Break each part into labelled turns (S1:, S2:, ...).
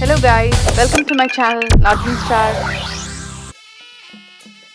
S1: Hello guys, welcome to my channel Northern Star.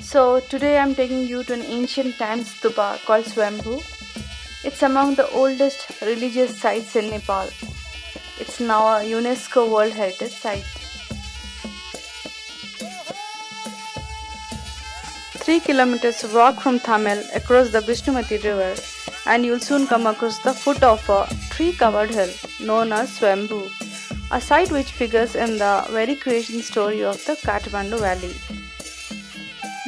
S1: So today I'm taking you to an ancient time stupa called Swayambhu. It's among the oldest religious sites in Nepal. It's now a UNESCO World Heritage Site. 3 kilometers walk from Thamel across the Vishnumati river and you'll soon come across the foot of a tree-covered hill known as Swayambhu, a site which figures in the very creation story of the Kathmandu Valley.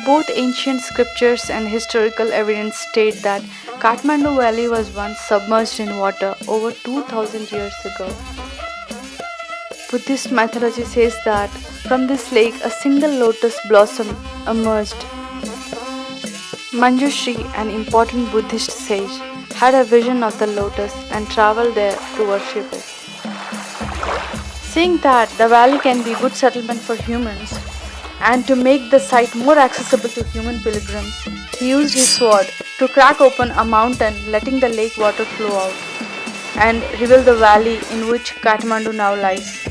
S1: Both ancient scriptures and historical evidence state that Kathmandu Valley was once submerged in water over 2000 years ago. Buddhist mythology says that from this lake a single lotus blossom emerged. Manjushri, an important Buddhist sage, had a vision of the lotus and traveled there to worship it. Seeing that the valley can be a good settlement for humans, and to make the site more accessible to human pilgrims, he used his sword to crack open a mountain, letting the lake water flow out and reveal the valley in which Kathmandu now lies.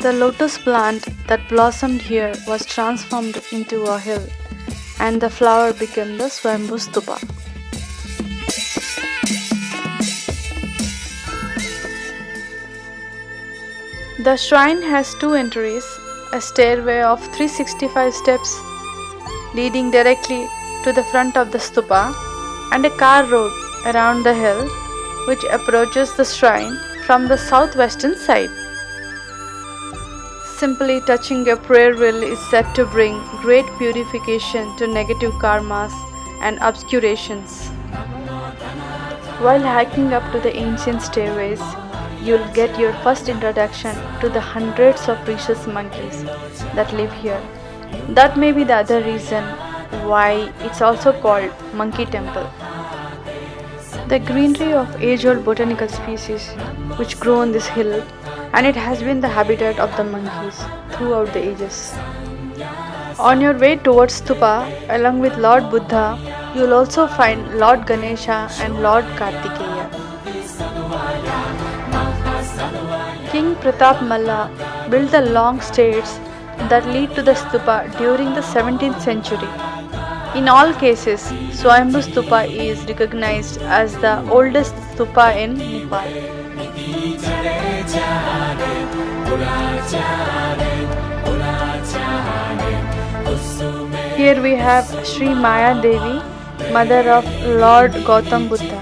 S1: The lotus plant that blossomed here was transformed into a hill, and the flower became the Swayambhu Stupa. The shrine has two entries, a stairway of 365 steps leading directly to the front of the stupa, and a car road around the hill which approaches the shrine from the southwestern side. Simply touching a prayer wheel is said to bring great purification to negative karmas and obscurations. While hiking up to the ancient stairways, you'll get your first introduction to the hundreds of rhesus monkeys that live here. That may be the other reason why it's also called Monkey Temple. The greenery of age-old botanical species which grow on this hill, and it has been the habitat of the monkeys throughout the ages. On your way towards Stupa, along with Lord Buddha, you'll also find Lord Ganesha and Lord Kartikeya. King Pratap Malla built the long stairs that lead to the stupa during the 17th century. In all cases, Swayambhu Stupa is recognized as the oldest stupa in Nepal. Here we have Sri Maya Devi, mother of Lord Gautam Buddha.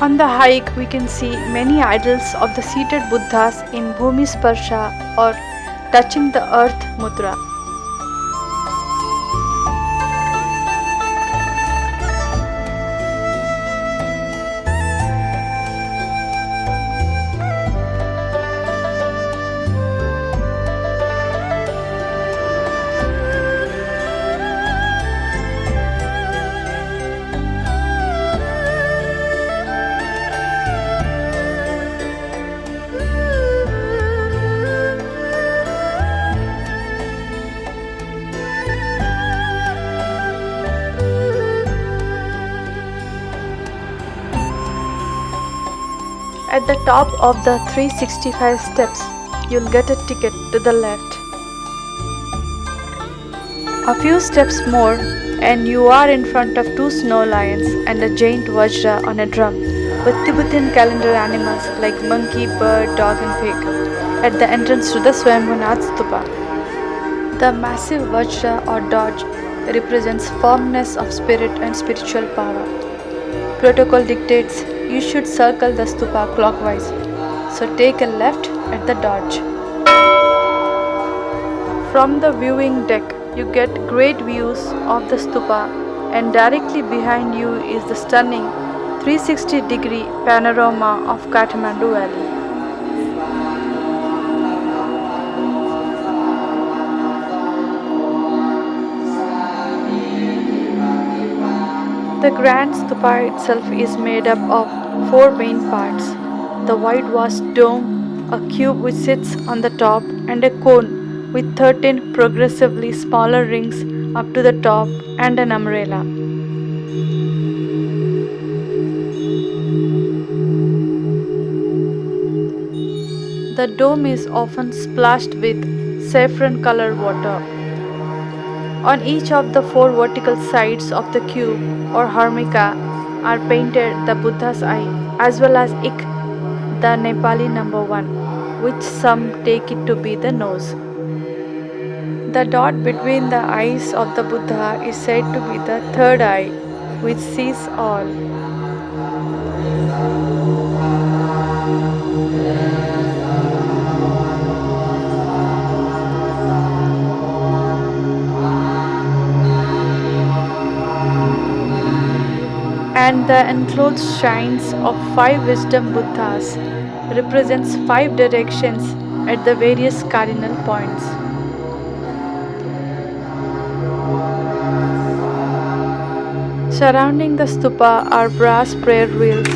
S1: On the hike, we can see many idols of the seated Buddhas in Bhumi Sparsha or touching the earth mudra. At the top of the 365 steps, you'll get a ticket to the left. A few steps more and you are in front of two snow lions and a giant vajra on a drum with Tibetan calendar animals like monkey, bird, dog and pig at the entrance to the Swayambhunath Stupa. The massive vajra or dodge represents firmness of spirit and spiritual power. Protocol dictates you should circle the stupa clockwise, so take a left at the dodge. From the viewing deck, you get great views of the stupa, and directly behind you is the stunning 360-degree panorama of Kathmandu Valley. The Grand Stupa itself is made up of 4 main parts: the whitewashed dome, a cube which sits on the top, and a cone with 13 progressively smaller rings up to the top and an umbrella. The dome is often splashed with saffron colored water. On each of the four vertical sides of the cube or harmika are painted the Buddha's eye as well as Ik, the Nepali number 1, which some take it to be the nose. The dot between the eyes of the Buddha is said to be the third eye, which sees all. And the enclosed shrines of five wisdom Buddhas represents five directions at the various cardinal points. Surrounding the stupa are brass prayer wheels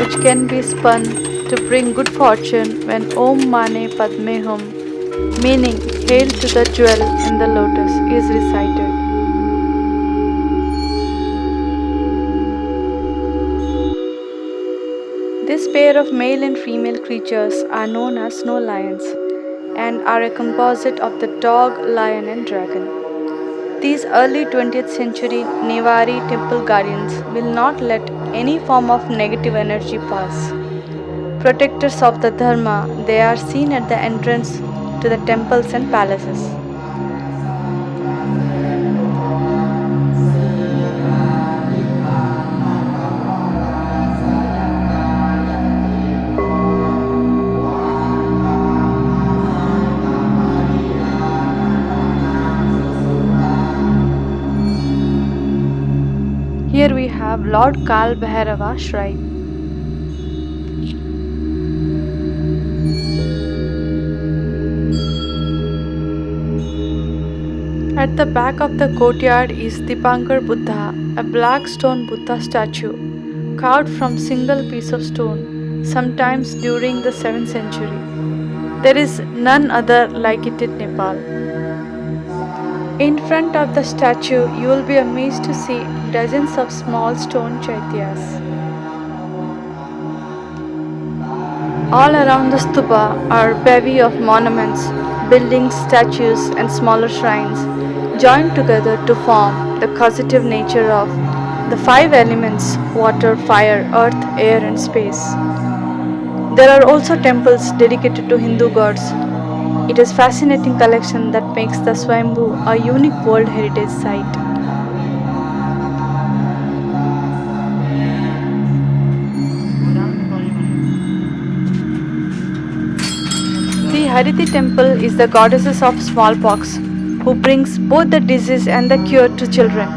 S1: which can be spun to bring good fortune when Om Mane Padme Hum, meaning Hail to the jewel in the lotus, is recited. This pair of male and female creatures are known as snow lions and are a composite of the dog, lion, and dragon. These early 20th century Nevari temple guardians will not let any form of negative energy pass. Protectors of the Dharma, they are seen at the entrance to the temples and palaces. Here we have Lord Kal Bhairava Shrine. At the back of the courtyard is Dipankar Buddha, a black stone Buddha statue, carved from single piece of stone, sometimes during the 7th century. There is none other like it in Nepal. In front of the statue, you will be amazed to see dozens of small stone chaityas. All around the stupa are a bevy of monuments, buildings, statues, and smaller shrines, joined together to form the causative nature of the five elements water, fire, earth, air, and space. There are also temples dedicated to Hindu gods. It is a fascinating collection that makes the Swayambhu a unique World Heritage Site. The Hariti temple is the goddess of smallpox who brings both the disease and the cure to children.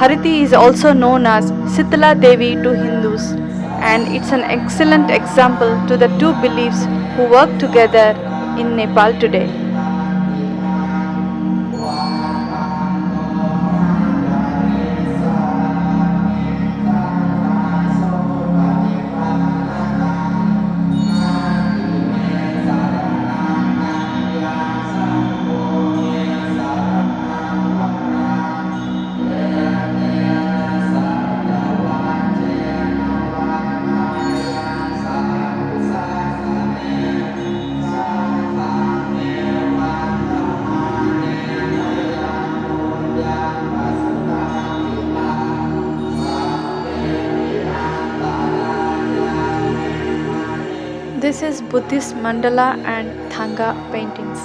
S1: Hariti is also known as Sitala Devi to Hindus, and it's an excellent example to the two beliefs who work together in Nepal today. This is Buddhist mandala and thanga paintings.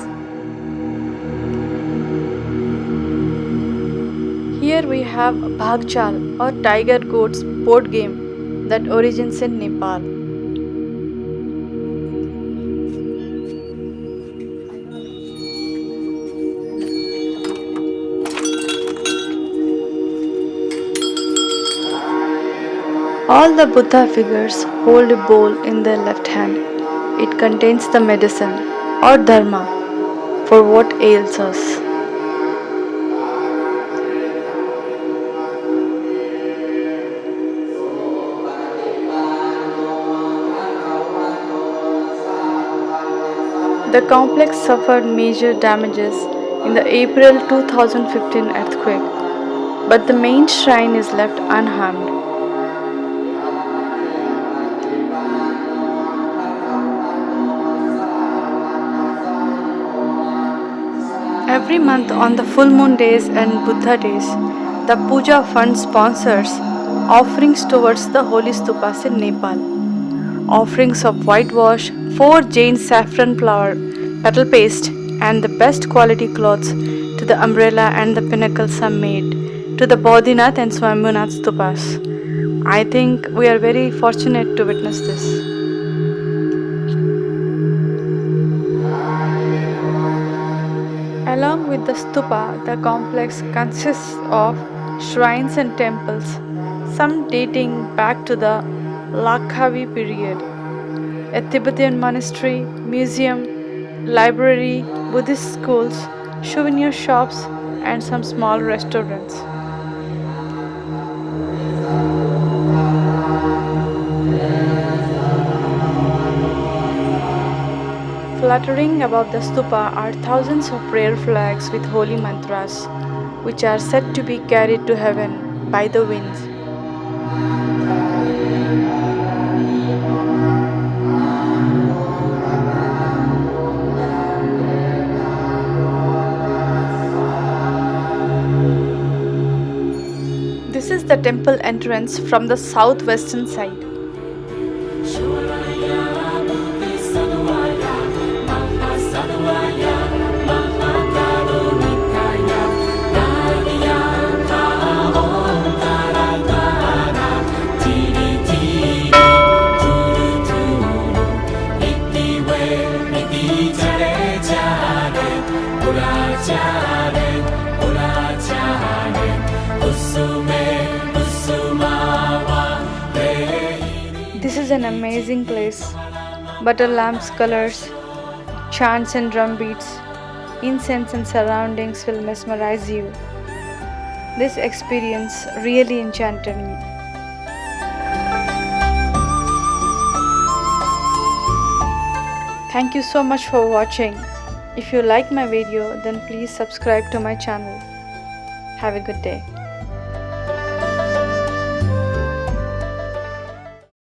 S1: Here we have Bhagchal or tiger goats board game that origins in Nepal. All the Buddha figures hold a bowl in their left hand. It contains the medicine or dharma for what ails us. The complex suffered major damages in the April 2015 earthquake, but the main shrine is left unharmed. Every month on the full moon days and Buddha days, the Puja Fund sponsors offerings towards the holy stupas in Nepal. Offerings of whitewash, 4 Jain saffron flower, petal paste, and the best quality clothes to the umbrella and the pinnacles are made to the Bodhinath and Swayambhunath stupas. I think we are very fortunate to witness this. Along with the stupa, the complex consists of shrines and temples, some dating back to the Lakhavi period, a Tibetan monastery, museum, library, Buddhist schools, souvenir shops, and some small restaurants. Fluttering above the stupa are thousands of prayer flags with holy mantras, which are said to be carried to heaven by the winds. This is the temple entrance from the southwestern side. This is an amazing place. Butter lamps, colors, chants and drum beats, incense and surroundings will mesmerize you. This experience really enchanted me. Thank you so much for watching. If you like my video, then please subscribe to my channel. Have a good day.